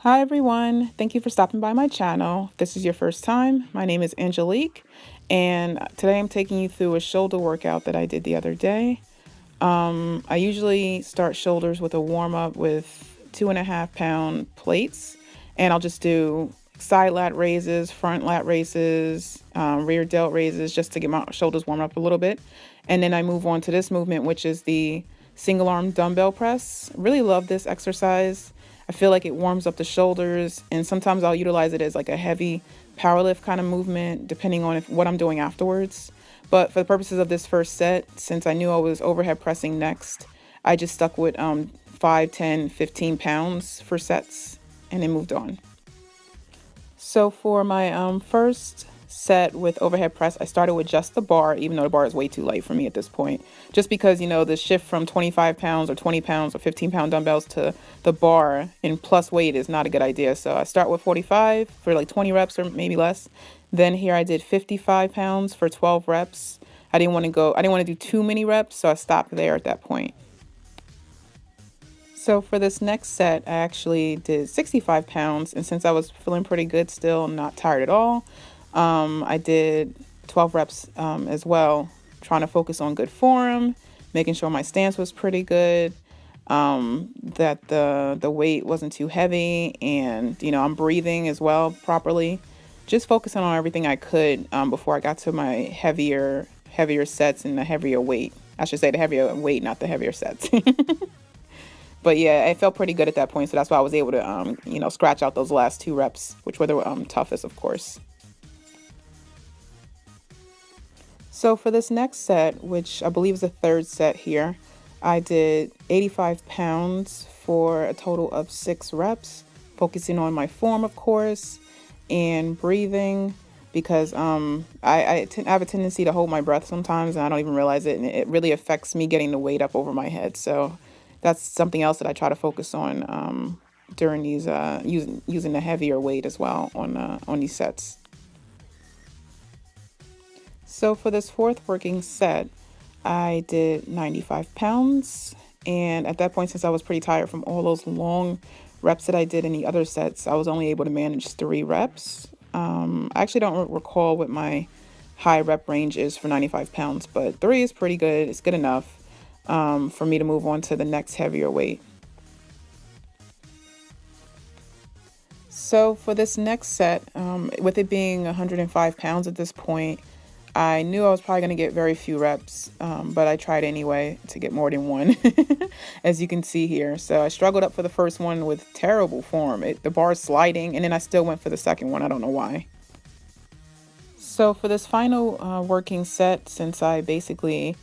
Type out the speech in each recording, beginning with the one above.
Hi everyone, thank you for stopping by my channel. If this is your first time, my name is Angelique, and today I'm taking you through a shoulder workout that I did the other day. I usually start shoulders with a warm-up with 2.5 pound plates, and I'll just do side lat raises, front lat raises, rear delt raises, just to get my shoulders warm up a little bit. And then I move on to this movement, which is the single arm dumbbell press. Really love this exercise. I feel like it warms up the shoulders, and sometimes I'll utilize it as like a heavy power lift kind of movement, depending on what I'm doing afterwards. But for the purposes of this first set, since I knew I was overhead pressing next, I just stuck with 5, 10, 15 pounds for sets and then moved on. So for my first set with overhead press, I started with just the bar, even though the bar is way too light for me at this point. Just because, the shift from 25 pounds or 20 pounds or 15-pound dumbbells to the bar in plus weight is not a good idea. So I start with 45 for like 20 reps or maybe less. Then here I did 55 pounds for 12 reps. I didn't want to do too many reps, so I stopped there at that point. So for this next set, I actually did 65 pounds, and since I was feeling pretty good still, not tired at all, I did 12 reps as well, trying to focus on good form, making sure my stance was pretty good, that the weight wasn't too heavy, and I'm breathing as well properly. Just focusing on everything I could before I got to my heavier sets and the heavier weight. I should say the heavier weight, not the heavier sets. But yeah, I felt pretty good at that point, so that's why I was able to, scratch out those last 2 reps, which were the toughest, of course. So for this next set, which I believe is the third set here, I did 85 pounds for a total of 6 reps, focusing on my form, of course, and breathing, because I have a tendency to hold my breath sometimes, and I don't even realize it, and it really affects me getting the weight up over my head. So that's something else that I try to focus on during these using the heavier weight as well on these sets. So for this fourth working set, I did 95 pounds. And at that point, since I was pretty tired from all those long reps that I did in the other sets, I was only able to manage 3 reps. I actually don't recall what my high rep range is for 95 pounds, but 3 is pretty good. It's good enough for me to move on to the next heavier weight. So for this next set, with it being 105 pounds at this point, I knew I was probably going to get very few reps, but I tried anyway to get more than one, as you can see here. So I struggled up for the first one with terrible form. The bar is sliding, and then I still went for the second one. I don't know why. So for this final working set, since I basically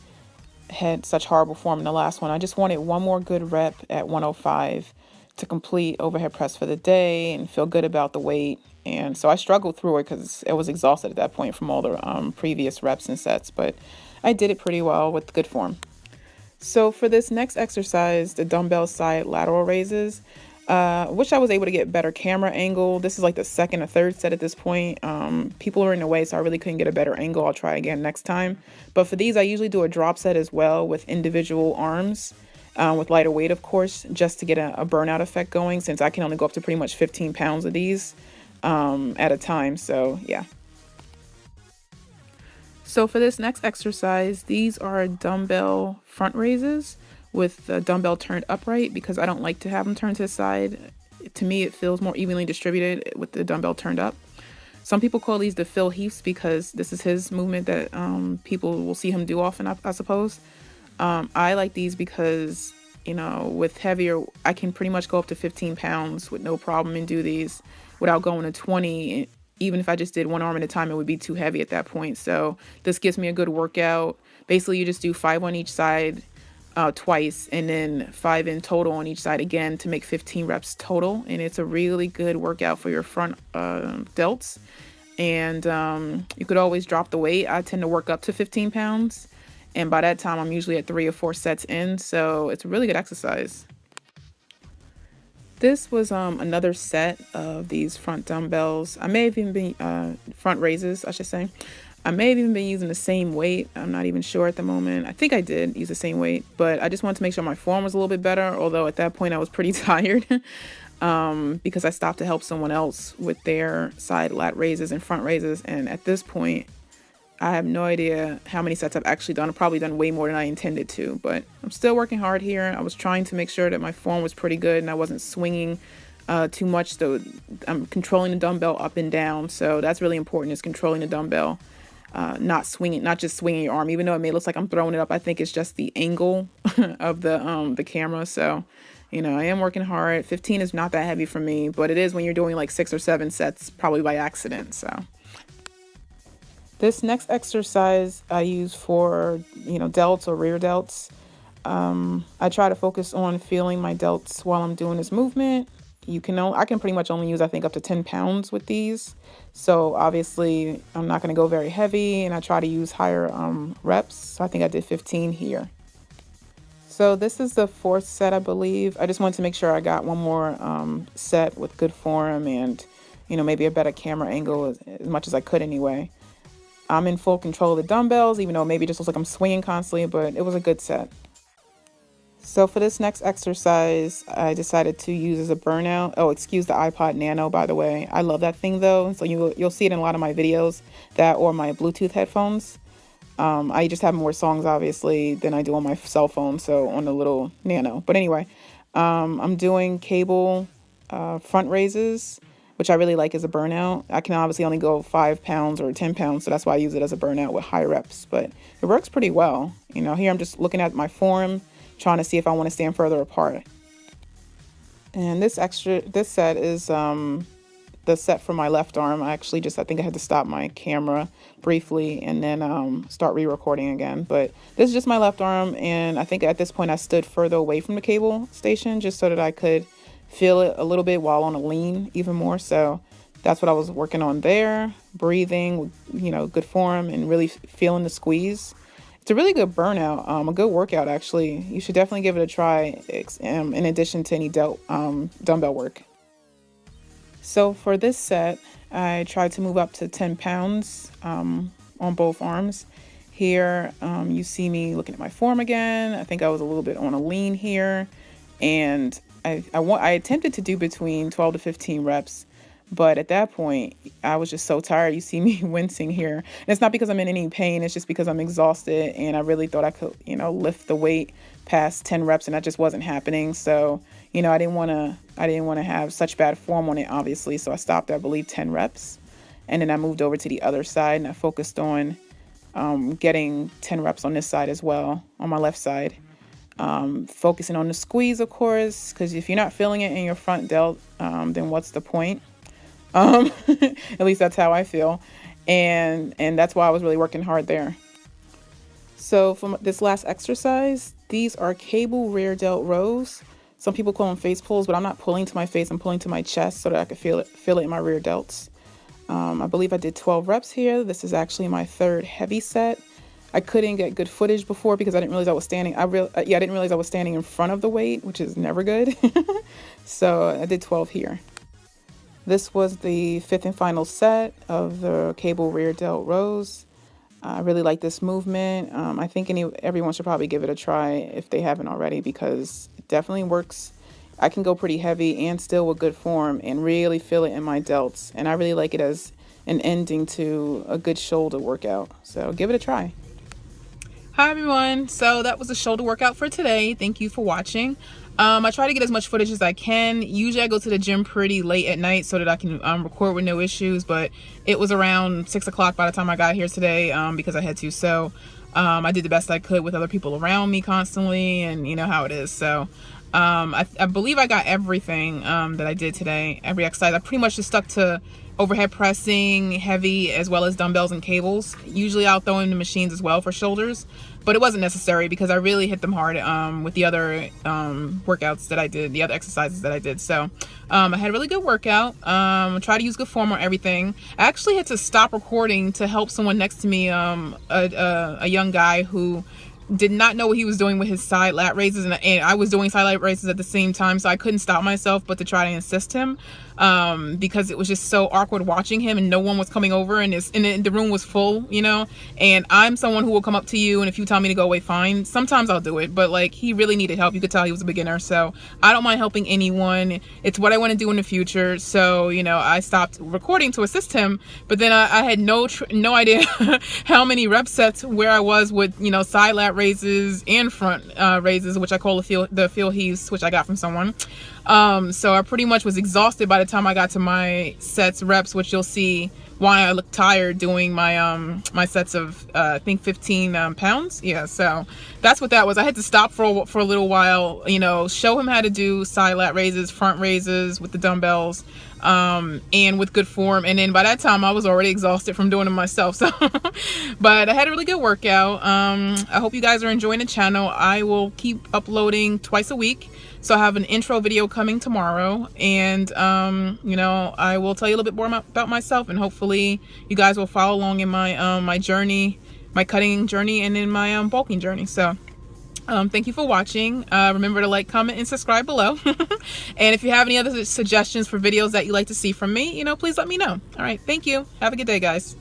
had such horrible form in the last one, I just wanted one more good rep at 105 to complete overhead press for the day and feel good about the weight. And so I struggled through it because I was exhausted at that point from all the previous reps and sets, but I did it pretty well with good form. So for this next exercise, the dumbbell side lateral raises, wish I was able to get better camera angle. This is like the second or third set at this point. People are in the way, so I really couldn't get a better angle. I'll try again next time. But for these, I usually do a drop set as well with individual arms. With lighter weight, of course, just to get a burnout effect going, since I can only go up to pretty much 15 pounds of these at a time. So yeah. So for this next exercise, these are dumbbell front raises with the dumbbell turned upright, because I don't like to have them turned to the side. To me, it feels more evenly distributed with the dumbbell turned up. Some people call these the Phil Heaths because this is his movement that people will see him do often, I suppose. I like these because, with heavier, I can pretty much go up to 15 pounds with no problem and do these without going to 20. Even if I just did one arm at a time, it would be too heavy at that point. So this gives me a good workout. Basically, you just do 5 on each side twice, and then 5 in total on each side again to make 15 reps total. And it's a really good workout for your front delts. And you could always drop the weight. I tend to work up to 15 pounds. And by that time, I'm usually at 3 or 4 sets in. So it's a really good exercise. This was another set of these front dumbbells. I may have even been front raises, I should say. I may have even been using the same weight. I'm not even sure at the moment. I think I did use the same weight, but I just wanted to make sure my form was a little bit better, although at that point I was pretty tired. because I stopped to help someone else with their side lat raises and front raises. And at this point, I have no idea how many sets I've actually done. I've probably done way more than I intended to, but I'm still working hard here. I was trying to make sure that my form was pretty good and I wasn't swinging too much. So I'm controlling the dumbbell up and down. So that's really important, is controlling the dumbbell, not swinging, not just swinging your arm. Even though it may look like I'm throwing it up, I think it's just the angle of the camera. So, you know, I am working hard. 15 is not that heavy for me, but it is when you're doing like 6 or 7 sets, probably by accident. So this next exercise I use for, delts or rear delts. I try to focus on feeling my delts while I'm doing this movement. I can pretty much only use, I think, up to 10 pounds with these. So obviously I'm not going to go very heavy, and I try to use higher reps. So I think I did 15 here. So this is the 4th set, I believe. I just wanted to make sure I got one more set with good form and, maybe a better camera angle as much as I could anyway. I'm in full control of the dumbbells, even though maybe it just looks like I'm swinging constantly, but it was a good set. So for this next exercise, I decided to use as a burnout. Oh, excuse the iPod Nano, by the way. I love that thing though. So you'll see it in a lot of my videos, that or my Bluetooth headphones. I just have more songs obviously than I do on my cell phone, so on the little Nano. But anyway, I'm doing cable front raises, which I really like as a burnout. I can obviously only go 5 pounds or 10 pounds, so that's why I use it as a burnout with high reps. But it works pretty well. Here I'm just looking at my form, trying to see if I want to stand further apart. And this set is the set for my left arm. I think I had to stop my camera briefly and then start re-recording again. But this is just my left arm, and I think at this point I stood further away from the cable station just so that I could feel it a little bit while on a lean even more. So that's what I was working on there, breathing, good form and really feeling the squeeze. It's a really good burnout, a good workout actually. You should definitely give it a try in addition to any dumbbell work. So for this set, I tried to move up to 10 pounds on both arms. Here, you see me looking at my form again. I think I was a little bit on a lean here, and I attempted to do between 12 to 15 reps, but at that point, I was just so tired. You see me wincing here. And it's not because I'm in any pain. It's just because I'm exhausted, and I really thought I could, lift the weight past 10 reps, and that just wasn't happening. So, I didn't want to have such bad form on it, obviously. So I stopped at, I believe, 10 reps, and then I moved over to the other side, and I focused on getting 10 reps on this side as well, on my left side. Focusing on the squeeze, of course, because if you're not feeling it in your front delt, then what's the point? At least that's how I feel. And that's why I was really working hard there. So for this last exercise, these are cable rear delt rows. Some people call them face pulls, but I'm not pulling to my face. I'm pulling to my chest so that I can feel it in my rear delts. I believe I did 12 reps here. This is actually my 3rd heavy set. I couldn't get good footage before because I didn't realize I was standing. I didn't realize I was standing in front of the weight, which is never good. So I did 12 here. This was the 5th and final set of the cable rear delt rows. I really like this movement. I think everyone should probably give it a try if they haven't already, because it definitely works. I can go pretty heavy and still with good form and really feel it in my delts. And I really like it as an ending to a good shoulder workout. So give it a try. Hi everyone. So that was the shoulder workout for today. Thank you for watching. I try to get as much footage as I can. Usually I go to the gym pretty late at night so that I can record with no issues, but it was around 6 o'clock by the time I got here today because I had to. So I did the best I could with other people around me constantly, and you know how it is. So I believe I got everything that I did today, every exercise. I pretty much just stuck to overhead pressing, heavy, as well as dumbbells and cables. Usually I'll throw in the machines as well for shoulders, but it wasn't necessary because I really hit them hard with the other workouts that I did, the other exercises that I did. So I had a really good workout. Try to use good form on everything. I actually had to stop recording to help someone next to me, a young guy who did not know what he was doing with his side lat raises, and I was doing side lat raises at the same time, so I couldn't stop myself but to try to assist him, because it was just so awkward watching him and no one was coming over, and the room was full, you know. And I'm someone who will come up to you, and if you tell me to go away, fine. Sometimes I'll do it, but like, he really needed help. You could tell he was a beginner, so I don't mind helping anyone. It's what I want to do in the future. So, you know, I stopped recording to assist him, but then I had no idea how many rep sets where I was with, you know, side lat raises and front raises, which I call the field heaves, which I got from someone. So I pretty much was exhausted by the time I got to my sets reps, which you'll see why I look tired doing my my sets of I think 15 pounds. Yeah, so that's what that was. I had to stop for a little while, you know, show him how to do side lat raises, front raises with the dumbbells, and with good form. And then by that time I was already exhausted from doing them myself. So but I had a really good workout. I hope you guys are enjoying the channel. I will keep uploading twice a week. So I have an intro video coming tomorrow, and you know, I will tell you a little bit more about myself, and hopefully you guys will follow along in my my journey, my cutting journey, and in my bulking journey. So thank you for watching. Remember to like, comment, and subscribe below. And if you have any other suggestions for videos that you'd like to see from me, you know, please let me know. All right, thank you. Have a good day, guys.